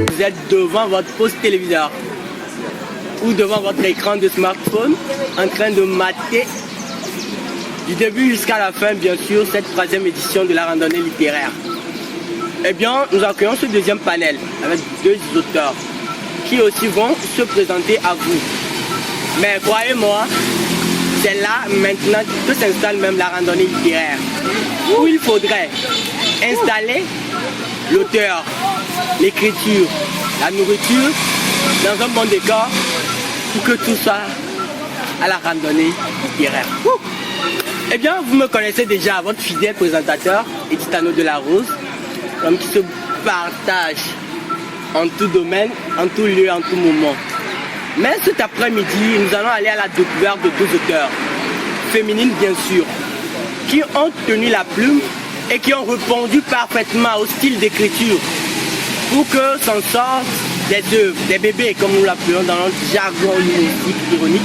Vous êtes devant votre poste téléviseur ou devant votre écran de smartphone en train de mater du début jusqu'à la fin, bien sûr, cette troisième édition de la randonnée littéraire. Eh bien, nous accueillons ce deuxième panel avec deux auteurs qui aussi vont se présenter à vous. Mais croyez-moi, c'est là maintenant que s'installe même la randonnée littéraire, où il faudrait installer l'auteur, l'écriture, la nourriture dans un bon décor pour que tout soit à la randonnée littéraire. Eh bien, vous me connaissez déjà, votre fidèle présentateur, Editano de la Rose, comme qui se partage en tout domaine, en tout lieu, en tout moment. Mais cet après-midi, nous allons aller à la découverte de deux auteurs, féminines bien sûr, qui ont tenu la plume et qui ont répondu parfaitement au style d'écriture pour que s'en sortent des œuvres, des bébés, comme nous l'appelons dans notre jargon humoristique ironique.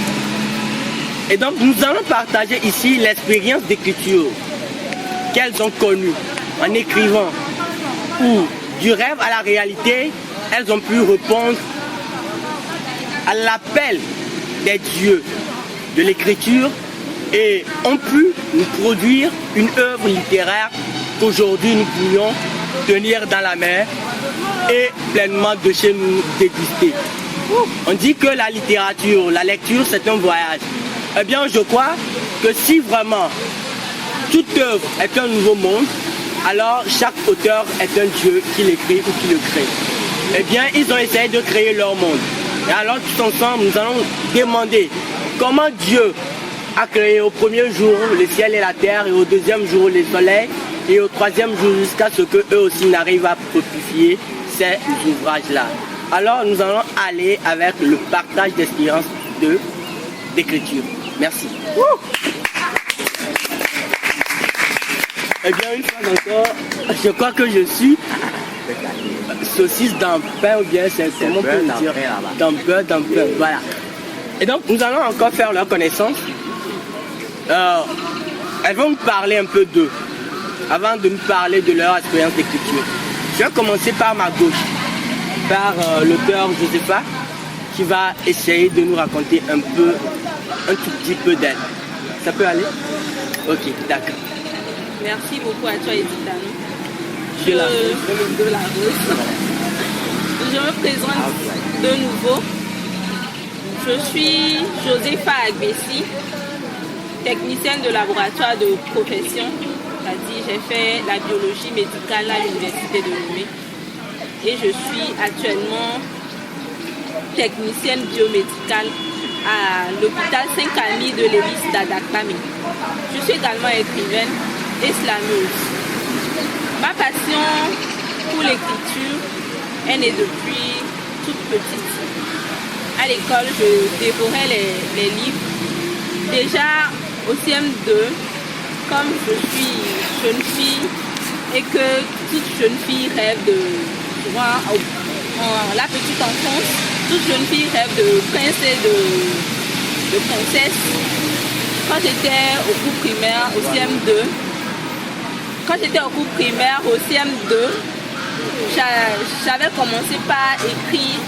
Et donc, nous allons partager ici l'expérience d'écriture qu'elles ont connue en écrivant, où du rêve à la réalité, elles ont pu répondre à l'appel des dieux de l'écriture et ont pu nous produire une œuvre littéraire qu'aujourd'hui nous pourrions tenir dans la main et pleinement de chez nous déguster. On dit que la littérature, la lecture, c'est un voyage. Eh bien, je crois que si vraiment toute œuvre est un nouveau monde, alors chaque auteur est un dieu qui l'écrit ou qui le crée. Eh bien, ils ont essayé de créer leur monde. Et alors, tous ensemble, nous allons demander comment Dieu a créé au premier jour le ciel et la terre, et au deuxième jour le soleil, et au troisième jour jusqu'à ce qu'eux aussi n'arrivent à propitier ces ouvrages-là. Alors, nous allons aller avec le partage d'expériences d'écriture. Merci. Eh bien, une fois encore, je crois que je suis saucisse dans pain, ou bien c'est comment on peut dire dans beurre, dans pain, voilà. Et donc, nous allons encore faire leur connaissance. Elles vont nous parler un peu d'eux, avant de nous parler de leur expérience d'écriture. Je vais commencer par ma gauche, par l'auteur Josepha, qui va essayer de nous raconter un tout petit peu d'elle. Ça peut aller? Ok, d'accord. Merci beaucoup à toi, Editano. De la Rose. Je me présente de nouveau. Je suis Josepha Agbessi, technicienne de laboratoire de profession. C'est-à-dire, j'ai fait la biologie médicale à l'université de Lomé. Et je suis actuellement technicienne biomédicale à l'hôpital Saint-Camille de l'Hélice d'Adaklami. Je suis également écrivaine et slameuse. Ma passion pour l'écriture est née depuis toute petite. À l'école, je dévorais les livres. Déjà au CM2, comme je suis jeune fille et que toute jeune fille rêve de voir la petite enfance, toute jeune fille rêve de prince et de princesse. Quand j'étais au cours primaire, au CM2, au CM2, j'avais commencé par écrire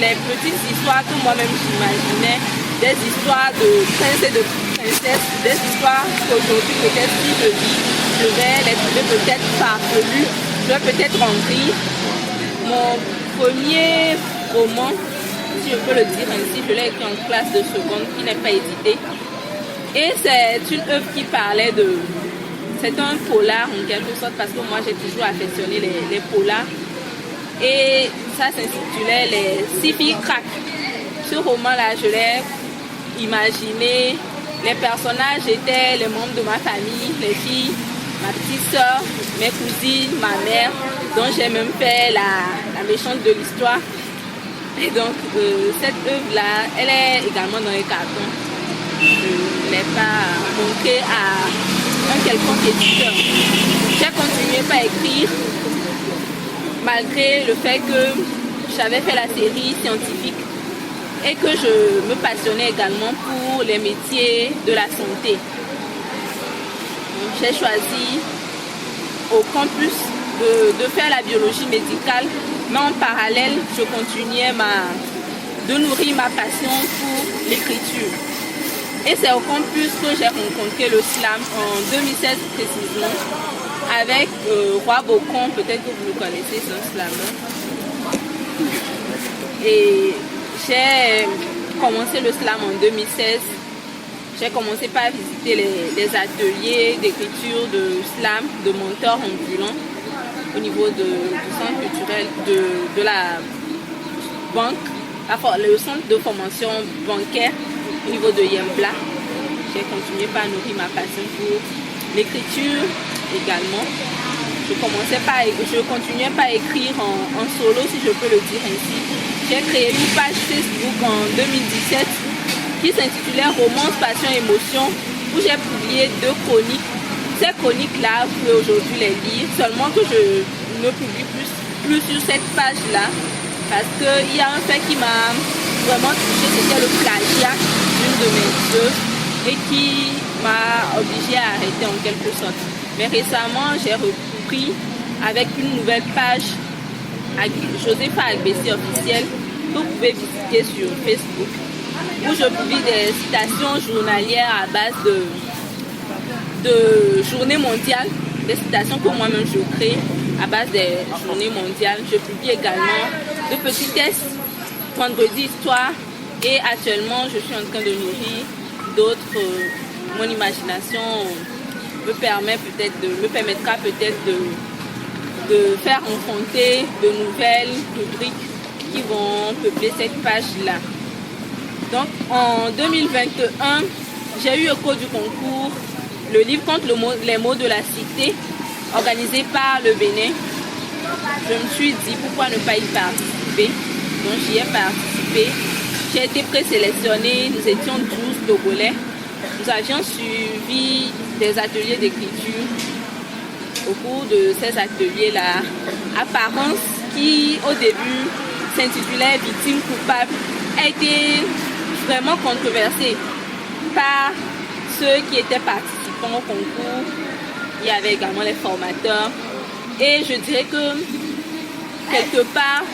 les petites histoires que moi-même j'imaginais, des histoires de princes et de princesses, des histoires qu'aujourd'hui peut-être si je lis, je vais les trouver peut-être farfelues, je vais peut-être en rire. Mon premier roman, si je peux le dire ainsi, je l'ai écrit en classe de seconde, qui n'est pas édité. Et c'est une œuvre qui parlait de... C'est un polar en quelque sorte, parce que moi j'ai toujours affectionné les polars. Et ça s'intitulait Les 6 filles crack. Ce roman-là, je l'ai imaginé. Les personnages étaient les membres de ma famille, les filles, ma petite soeur, mes cousines, ma mère, dont j'ai même fait la méchante de l'histoire. Et donc, cette œuvre-là, elle est également dans les cartons. Je ne l'ai pas montrée à un quelconque éditeur. J'ai continué par écrire, malgré le fait que j'avais fait la série scientifique et que je me passionnais également pour les métiers de la santé. J'ai choisi au campus de faire la biologie médicale, mais en parallèle, je continuais de nourrir ma passion pour l'écriture. Et c'est au campus que j'ai rencontré le slam en 2016 précisément, avec Roi Bocon, peut-être que vous le connaissez, c'est un slammer. Et j'ai commencé le slam en 2016. J'ai commencé par visiter les ateliers d'écriture de slam, de mentors ambulants au niveau du centre culturel de la banque, le centre de formation bancaire au niveau de Yembla. J'ai continué par nourrir ma passion pour l'écriture également. Je continuais par écrire en solo, si je peux le dire ainsi. J'ai créé une page Facebook en 2017 qui s'intitulait Romance, Passion, Émotion, où j'ai publié 2 chroniques. Ces chroniques-là, vous pouvez aujourd'hui les lire, seulement que je ne publie plus sur cette page-là, parce qu'il y a un fait qui m'a vraiment touché, c'était le plagiat d'une de mes œuvres et qui m'a obligée à arrêter en quelque sorte. Mais récemment, j'ai repris avec une nouvelle page, Josepha Agbessi officielle, que vous pouvez visiter sur Facebook, où je publie des citations journalières à base de journées mondiales, des citations que moi-même je crée à base des journées mondiales. Je publie également de petits tests, vendredi histoire, et actuellement je suis en train de nourrir d'autres. Mon imagination me permettra peut-être de faire rencontrer de nouvelles rubriques qui vont peupler cette page-là. Donc en 2021, j'ai eu écho du concours Le livre contre les maux de la cité, organisé par le Bénin. Je me suis dit pourquoi ne pas y participer. Donc j'y ai participé. J'ai été présélectionnée, nous étions 12 Togolais. Nous avions suivi des ateliers d'écriture. Au cours de ces ateliers-là, Apparence, qui au début s'intitulait Victime coupable, a été vraiment controversée par ceux qui étaient participants au concours. Il y avait également les formateurs. Et je dirais que quelque part,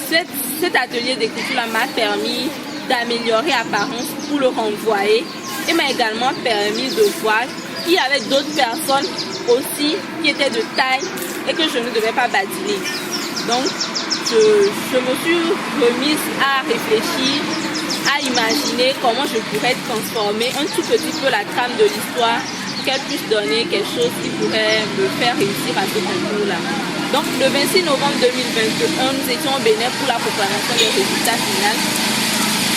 cet atelier d'écriture m'a permis d'améliorer Apparence pour le renvoyer et m'a également permis de voir qu'il y avait d'autres personnes aussi qui étaient de taille et que je ne devais pas badiner. Donc, je me suis remise à réfléchir, à imaginer comment je pourrais transformer un tout petit peu la trame de l'histoire, qu'elle puisse donner quelque chose qui pourrait me faire réussir à ce concours-là. Donc, le 26 novembre 2021, nous étions au Bénin pour la proclamation des résultats finaux.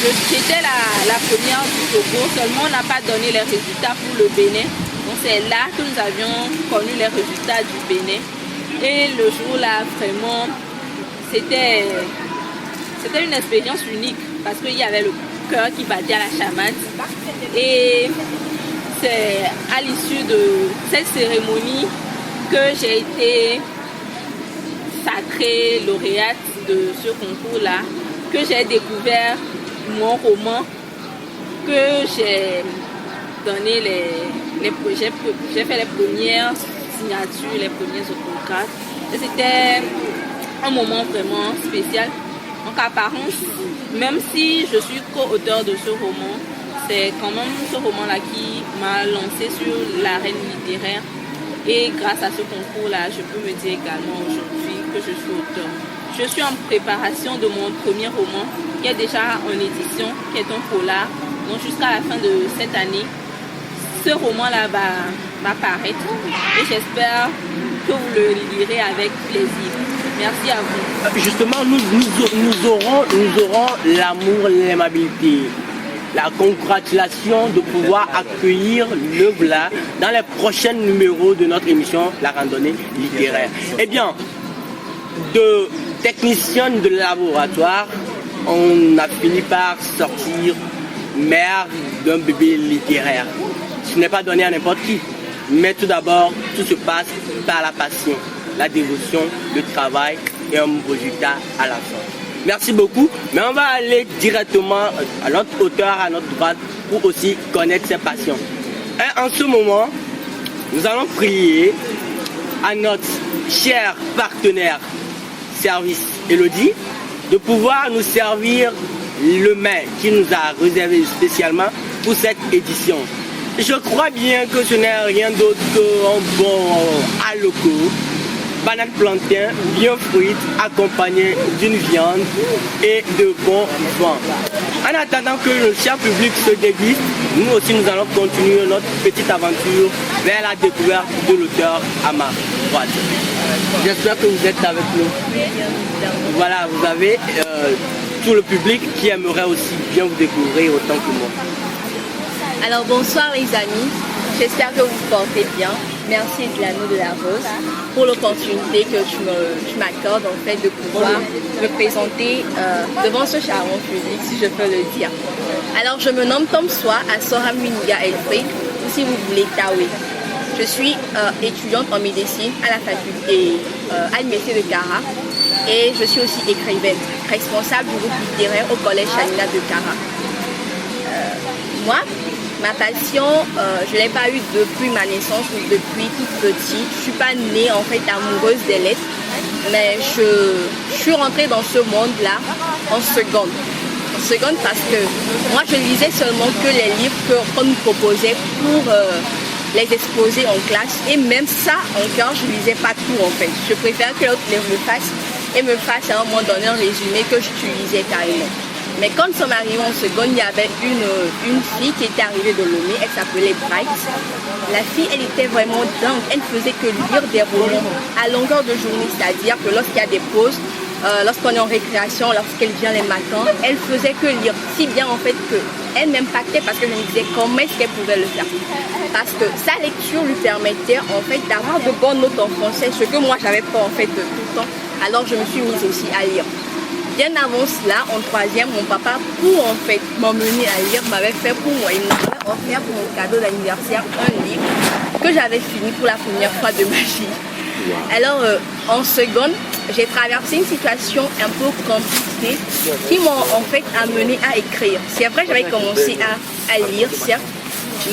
J'étais la première du Togo, seulement on n'a pas donné les résultats pour le Bénin. Donc c'est là que nous avions connu les résultats du Bénin. Et le jour-là, vraiment, c'était une expérience unique parce qu'il y avait le cœur qui battait à la chamade. Et c'est à l'issue de cette cérémonie que j'ai été sacrée lauréate de ce concours-là, que j'ai découvert mon roman, que j'ai donné j'ai fait les premières signatures, les premiers autographes. Et c'était un moment vraiment spécial. Donc Apparence, même si je suis co-auteur de ce roman, c'est quand même ce roman-là qui m'a lancé sur l'arène littéraire. Et grâce à ce concours-là, je peux me dire également aujourd'hui que je suis auteur. Je suis en préparation de mon premier roman qui est déjà en édition, qui est un polar. Donc jusqu'à la fin de cette année, ce roman-là va paraître et j'espère que vous le lirez avec plaisir. Merci à vous. Justement, nous aurons l'amour, l'aimabilité, la congratulation de pouvoir accueillir l'œuvre là dans les prochains numéros de notre émission La Randonnée littéraire. Eh bien, de technicienne de laboratoire, on a fini par sortir mère d'un bébé littéraire. Ce n'est pas donné à n'importe qui, mais tout d'abord, tout se passe par la passion, la dévotion, le travail et un résultat à la fin. Merci beaucoup, mais on va aller directement à notre auteur, à notre droite, pour aussi connaître ses passions. Et en ce moment, nous allons prier à notre cher partenaire service Elodie de pouvoir nous servir le mets qui nous a réservé spécialement pour cette édition. Je crois bien que ce n'est rien d'autre qu'un bon haloco, banane plantain, bien fruite, accompagné d'une viande et de bons vins. En attendant que le cher public se déguste, nous aussi nous allons continuer notre petite aventure vers la découverte de l'auteur à ma droite. J'espère que vous êtes avec nous. Voilà, vous avez tout le public qui aimerait aussi bien vous découvrir autant que moi. Alors bonsoir les amis, j'espère que vous vous portez bien. Merci de l'anneau de la rose pour l'opportunité que tu m'accordes en fait de pouvoir me présenter devant ce charmant public, si je peux le dire. Alors je me nomme Tomswa Asora Muniga Elfried, ou si vous voulez Tawe. Je suis étudiante en médecine à la faculté à l'université de Kara et je suis aussi écrivaine, responsable du groupe littéraire au collège Chanina de Kara. Moi, ma passion, je ne l'ai pas eue depuis ma naissance ou depuis toute petite. Je ne suis pas née en fait amoureuse des lettres, mais je suis rentrée dans ce monde-là en seconde. En seconde parce que moi je lisais seulement que les livres qu'on nous proposait pour les exposer en classe. Et même ça encore, je ne lisais pas tout en fait. Je préfère que l'autre me fasse à un moment donné un résumé que j'utilisais carrément. Mais quand nous sommes arrivés en seconde, il y avait une fille qui était arrivée de Lomé, elle s'appelait Bright. La fille, elle était vraiment dingue, elle ne faisait que lire des romans à longueur de journée, c'est-à-dire que lorsqu'il y a des pauses, lorsqu'on est en récréation, lorsqu'elle vient les matins, elle faisait que lire, si bien en fait qu'elle m'impactait parce que je me disais comment est-ce qu'elle pouvait le faire. Parce que sa lecture lui permettait en fait d'avoir de bonnes notes en français, ce que moi j'avais pas en fait tout le temps. Alors je me suis mise aussi à lire. Bien avant cela, en troisième, mon papa, pour en fait m'emmener à lire, m'avait fait pour moi, il m'avait offert pour mon cadeau d'anniversaire un livre que j'avais fini pour la première fois de ma vie. Alors, en seconde, j'ai traversé une situation un peu compliquée qui m'ont en fait amené à écrire. C'est vrai, j'avais commencé à lire, certes,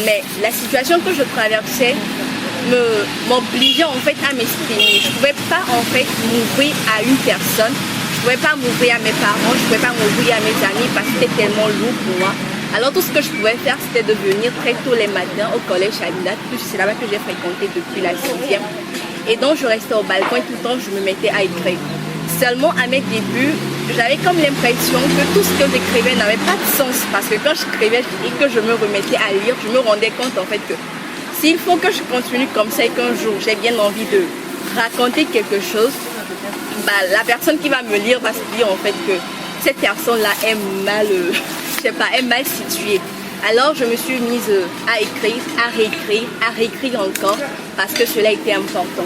mais la situation que je traversais m'obligeait en fait à m'exprimer. Je ne pouvais pas en fait m'ouvrir à une personne. Je ne pouvais pas m'ouvrir à mes parents, je ne pouvais pas m'ouvrir à mes amis parce que c'était tellement lourd pour moi. Alors tout ce que je pouvais faire, c'était de venir très tôt les matins au collège Chaminade, puisque c'est là-bas que j'ai fréquenté depuis la 6e. Et donc je restais au balcon et tout le temps je me mettais à écrire. Seulement à mes débuts, j'avais comme l'impression que tout ce que j'écrivais n'avait pas de sens. Parce que quand j'écrivais et que je me remettais à lire, je me rendais compte en fait que s'il faut que je continue comme ça et qu'un jour j'ai bien envie de raconter quelque chose, la personne qui va me lire va se dire en fait que cette personne-là est mal, est mal située. Alors je me suis mise à écrire, à réécrire encore parce que cela était important.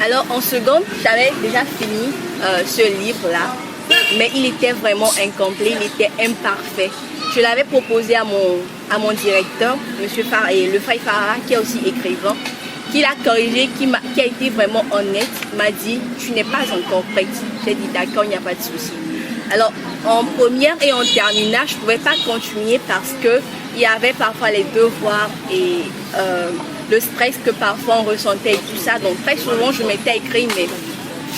Alors en seconde, j'avais déjà fini ce livre-là, mais il était vraiment incomplet, il était imparfait. Je l'avais proposé à mon directeur, M. Farah, et le frère Farah, qui est aussi écrivain, qui l'a corrigé, qui a été vraiment honnête, m'a dit « tu n'es pas encore prête ». J'ai dit « d'accord, il n'y a pas de souci ». Alors, en première et en terminale, je ne pouvais pas continuer parce qu'il y avait parfois les devoirs et le stress que parfois on ressentait et tout ça. Donc, très souvent, je m'étais écrit, mais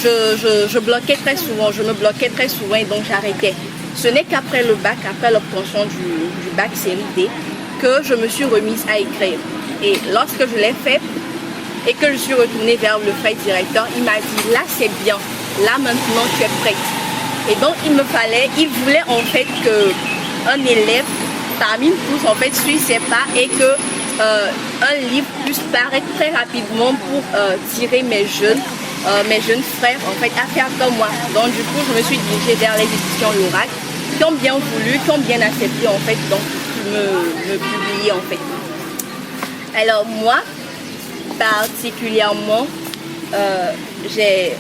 je bloquais très souvent, je me bloquais très souvent et donc j'arrêtais. Ce n'est qu'après le bac, après l'obtention du bac série D, que je me suis remise à écrire. Et lorsque je l'ai fait, et que je suis retournée vers le frère directeur, il m'a dit là c'est bien, là maintenant tu es prête. Et donc il voulait en fait qu'un élève parmi tous en fait suive ses pas et que un livre puisse paraître très rapidement pour tirer mes jeunes frères en fait à faire comme moi. Donc du coup je me suis dirigée vers les éditions L'Oracle qui ont bien voulu, qui ont bien accepté en fait donc me publier en fait. Alors moi particulièrement, j'ai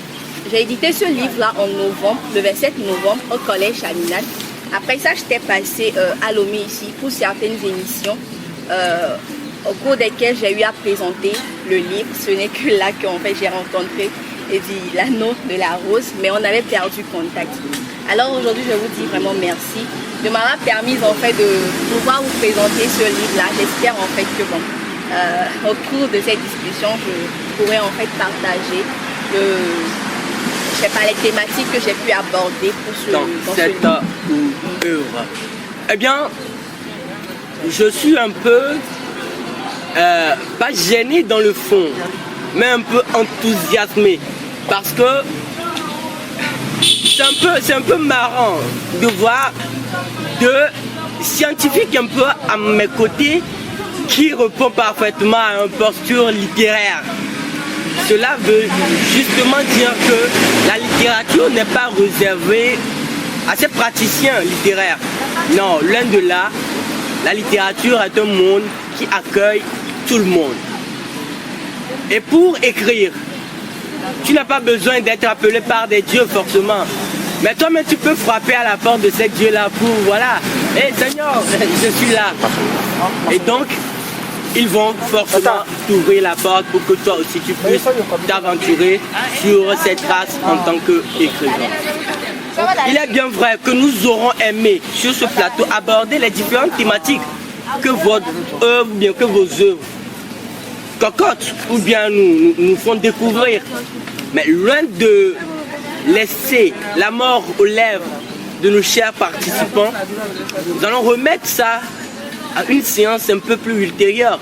édité ce livre-là en novembre, le 27 novembre, au collège Chaminade. Après ça, j'étais passée à Lomé ici pour certaines émissions au cours desquelles j'ai eu à présenter le livre. Ce n'est que là qu'en fait j'ai rencontré l'anneau de la rose, mais on avait perdu contact. Alors aujourd'hui, je vous dis vraiment merci de m'avoir permis en fait de pouvoir vous présenter ce livre-là. J'espère en fait que bon, au cours de cette discussion, je pourrais en fait partager je sais pas, les thématiques que j'ai pu aborder dans cette œuvre. Eh bien, je suis un peu, pas gêné dans le fond, mais un peu enthousiasmé. Parce que c'est un peu marrant de voir deux scientifiques un peu à mes côtés qui répondent parfaitement à une posture littéraire. Cela veut justement dire que la littérature n'est pas réservée à ces praticiens littéraires. Non, loin de là, la littérature est un monde qui accueille tout le monde. Et pour écrire, tu n'as pas besoin d'être appelé par des dieux forcément. Mais toi-même, tu peux frapper à la porte de ces dieux-là pour, voilà, hé Seigneur, je suis là. Et donc, ils vont forcément t'ouvrir la porte pour que toi aussi tu puisses t'aventurer sur cette trace en tant qu'écrivain. Il est bien vrai que nous aurons aimé sur ce plateau aborder les différentes thématiques que votre œuvre ou bien que vos œuvres cocottes ou bien nous font découvrir. Mais loin de laisser la mort aux lèvres de nos chers participants, nous allons remettre ça à une séance un peu plus ultérieure,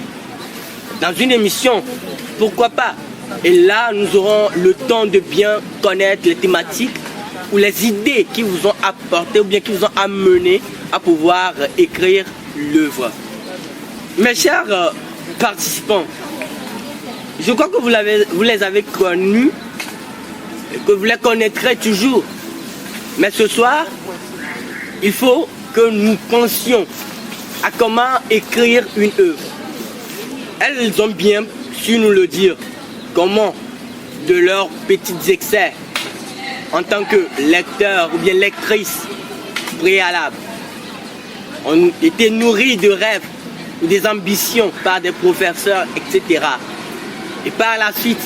dans une émission, pourquoi pas. Et là, nous aurons le temps de bien connaître les thématiques ou les idées qui vous ont apporté ou bien qui vous ont amené à pouvoir écrire l'œuvre. Mes chers participants, je crois que vous les avez connus et que vous les connaîtrez toujours. Mais ce soir, il faut que nous pensions à comment écrire une œuvre. Elles ont bien su nous le dire, comment, de leurs petits excès, en tant que lecteur ou bien lectrice préalable. On était nourris de rêves ou des ambitions par des professeurs, etc. Et par la suite,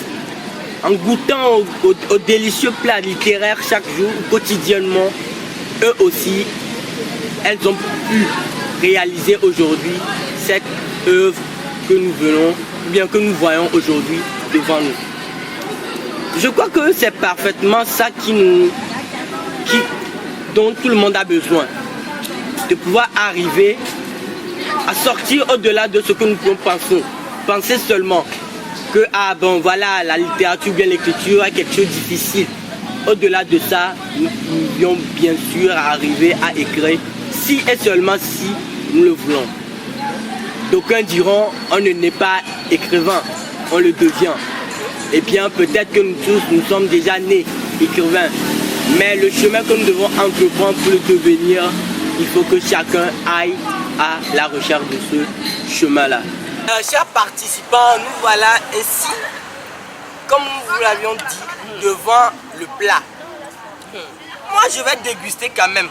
en goûtant aux délicieux plats littéraires chaque jour, quotidiennement, eux aussi, elles ont pu réaliser aujourd'hui cette œuvre que nous venons, bien que nous voyons aujourd'hui devant nous. Je crois que c'est parfaitement ça dont tout le monde a besoin, de pouvoir arriver à sortir au-delà de ce que nous pouvons penser. Penser seulement que, ah bon voilà, la littérature, bien l'écriture est quelque chose de difficile. Au-delà de ça, nous pouvions bien sûr arriver à écrire si et seulement si nous le voulons. D'aucuns diront, on ne naît pas écrivain, on le devient. Eh bien, peut-être que nous tous, nous sommes déjà nés écrivains. Mais le chemin que nous devons entreprendre pour le devenir, il faut que chacun aille à la recherche de ce chemin-là. Chers participants, nous voilà ici, comme nous vous l'avions dit, devant le plat. Moi, je vais déguster quand même.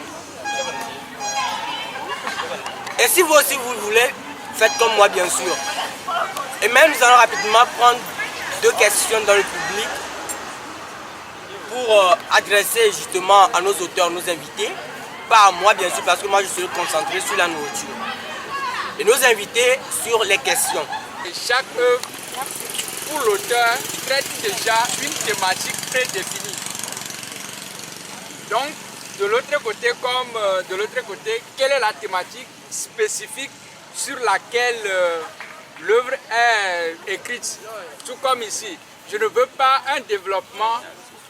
Et si vous aussi vous voulez, faites comme moi bien sûr. Et même nous allons rapidement prendre 2 questions dans le public pour adresser justement à nos auteurs, nos invités. Pas à moi bien sûr parce que moi je suis concentré sur la nourriture. Et nos invités sur les questions. Et chaque œuvre, pour l'auteur, traite déjà une thématique prédéfinie. Donc, de l'autre côté comme de l'autre côté, quelle est la thématique spécifique sur laquelle l'œuvre est écrite? Tout comme ici, je ne veux pas un développement,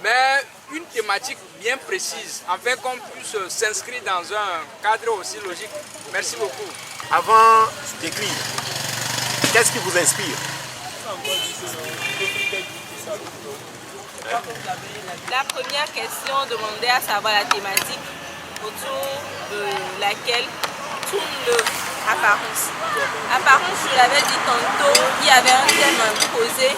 mais une thématique bien précise, afin qu'on puisse s'inscrire dans un cadre aussi logique. Merci beaucoup. Avant d'écrire, qu'est-ce qui vous inspire? La première question demandait à savoir la thématique autour de laquelle tourne l'apparence. Apparence, je l'avais dit tantôt, il y avait un thème posé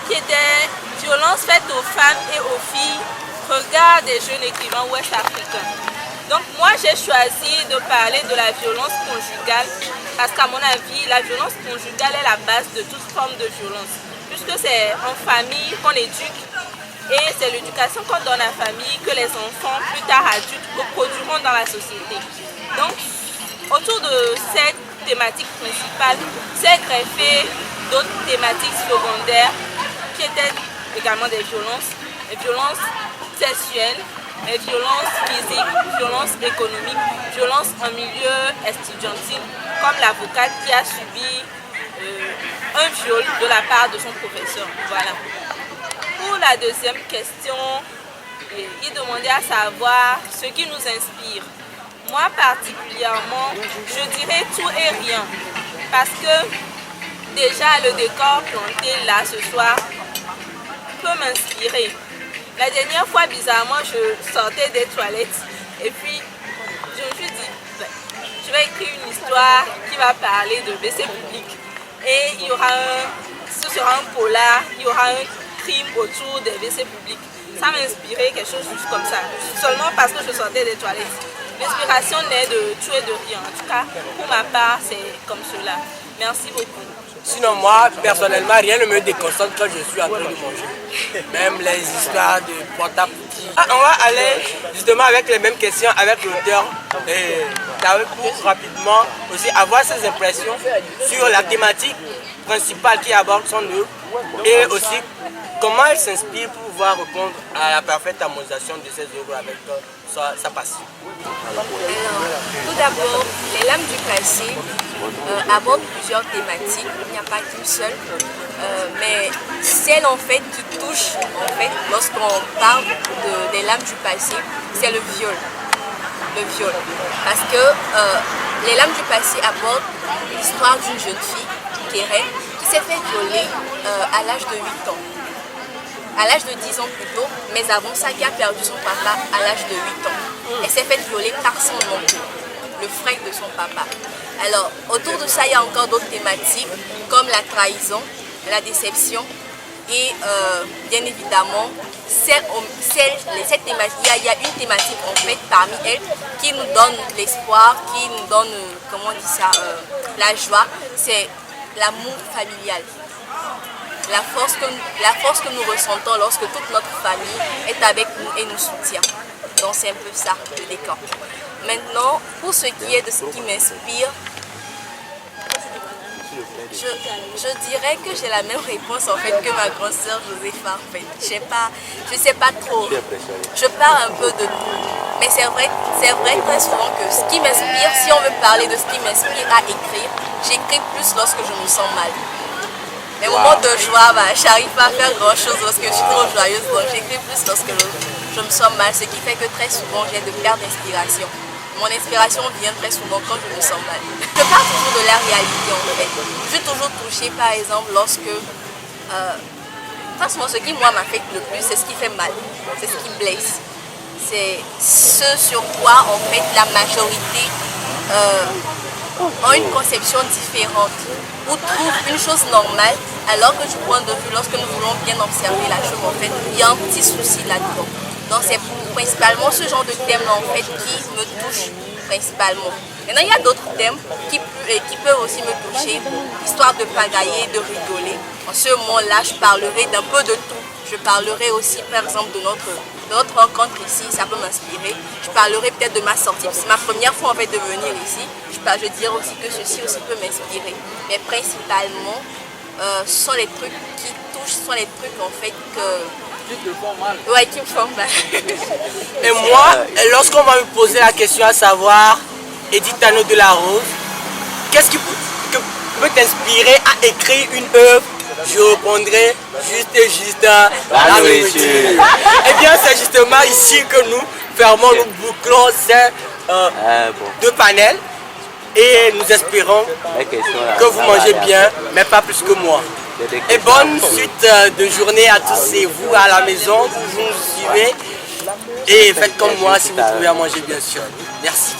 qui était violence faite aux femmes et aux filles, regard des jeunes écrivains ouest-africains. Donc moi j'ai choisi de parler de la violence conjugale parce qu'à mon avis la violence conjugale est la base de toute forme de violence puisque c'est en famille qu'on éduque et c'est l'éducation qu'on donne à la famille que les enfants plus tard adultes reproduiront dans la société. Donc autour de cette thématique principale, c'est greffé d'autres thématiques secondaires qui étaient également des violences, les violences sexuelles, les violences physiques, violences économiques, violences en milieu estudiantil, comme l'avocate qui a subi un viol de la part de son professeur. Voilà. Pour la deuxième question, il demandait à savoir ce qui nous inspire. Moi particulièrement, je dirais tout et rien, parce que déjà le décor planté là ce soir peut m'inspirer. La dernière fois, bizarrement, je sortais des toilettes et puis je me suis dit, je vais écrire une histoire qui va parler de WC public. Et il y aura ce sera un polar, il y aura un crime autour des WC publics. Ça m'a inspiré quelque chose juste comme ça, seulement parce que je sortais des toilettes. L'inspiration n'est de tout et de rien. En tout cas, pour ma part, c'est comme cela. Merci beaucoup. Sinon, moi, personnellement, rien ne me déconcentre quand je suis en train de manger. Même les histoires de porte-à-petit. On va aller justement avec les mêmes questions avec l'auteur. Pour rapidement aussi avoir ses impressions sur la thématique principale qui aborde son œuvre et aussi comment elle s'inspire pour pouvoir répondre à la parfaite harmonisation de ses œuvres avec sa passion. Alors, tout d'abord, les lames du passé abordent plusieurs thématiques, il n'y a pas qu'une seule, mais celle en fait qui touche en fait lorsqu'on parle des lames du passé, c'est le viol. Le viol. Parce que les lames du passé abordent l'histoire d'une jeune fille, Keren, qui s'est fait violer à l'âge de 8 ans. À l'âge de 10 ans plus tôt, mais avant ça, qui a perdu son papa à l'âge de 8 ans. Elle s'est fait violer par son oncle, le frère de son papa. Alors, autour de ça, il y a encore d'autres thématiques, comme la trahison, la déception, et bien évidemment, il y a une thématique en fait parmi elles qui nous donne l'espoir, qui nous donne, comment on dit ça, la joie, c'est l'amour familial. La force que nous ressentons lorsque toute notre famille est avec nous et nous soutient. Donc c'est un peu ça le décor. Maintenant, pour ce qui est de ce qui m'inspire, je dirais que j'ai la même réponse en fait que ma grande sœur Josépha en fait. Je sais pas trop. Je parle un peu de tout. Mais c'est vrai très souvent que ce qui m'inspire, si on veut parler de ce qui m'inspire à écrire, j'écris plus lorsque je me sens mal. Les moments de joie, j'arrive pas à faire grand chose lorsque je suis trop joyeuse, donc j'écris plus lorsque je me sens mal, ce qui fait que très souvent j'ai de perte d'inspiration. Mon inspiration vient très souvent quand je me sens mal. Je parle toujours de la réalité en fait. Je suis toujours touchée par exemple lorsque... franchement, ce qui moi m'affecte le plus, c'est ce qui fait mal, c'est ce qui blesse. C'est ce sur quoi en fait la majorité ont une conception différente ou trouvent une chose normale, alors que du point de vue, lorsque nous voulons bien observer la chose, en fait, il y a un petit souci là-dedans. Donc c'est principalement ce genre de thème-là en fait qui me touche principalement. Maintenant, il y a d'autres thèmes qui peuvent aussi me toucher, histoire de pagailler, de rigoler. En ce moment-là, je parlerai d'un peu de tout. Je parlerai aussi, par exemple, de notre rencontre ici, ça peut m'inspirer. Je parlerai peut-être de ma sortie, c'est ma première fois en fait de venir ici. Je dirais aussi que ceci aussi peut m'inspirer. Mais principalement, ce sont les trucs qui touchent, ce sont les trucs en fait qui te font mal. Ouais, qui me font mal. Et moi, lorsqu'on va me poser la question à savoir, Edith Tano de la Rose, qu'est-ce qui peut t'inspirer à écrire une œuvre? Je répondrai juste la nourriture. Eh bien, c'est justement ici que nous fermons, nous bouclons ces deux panels et nous espérons que vous mangez bien, mais pas plus que moi. Et bonne suite de journée à tous et vous à la maison, vous nous suivez et faites comme moi si vous pouvez à manger bien sûr. Merci.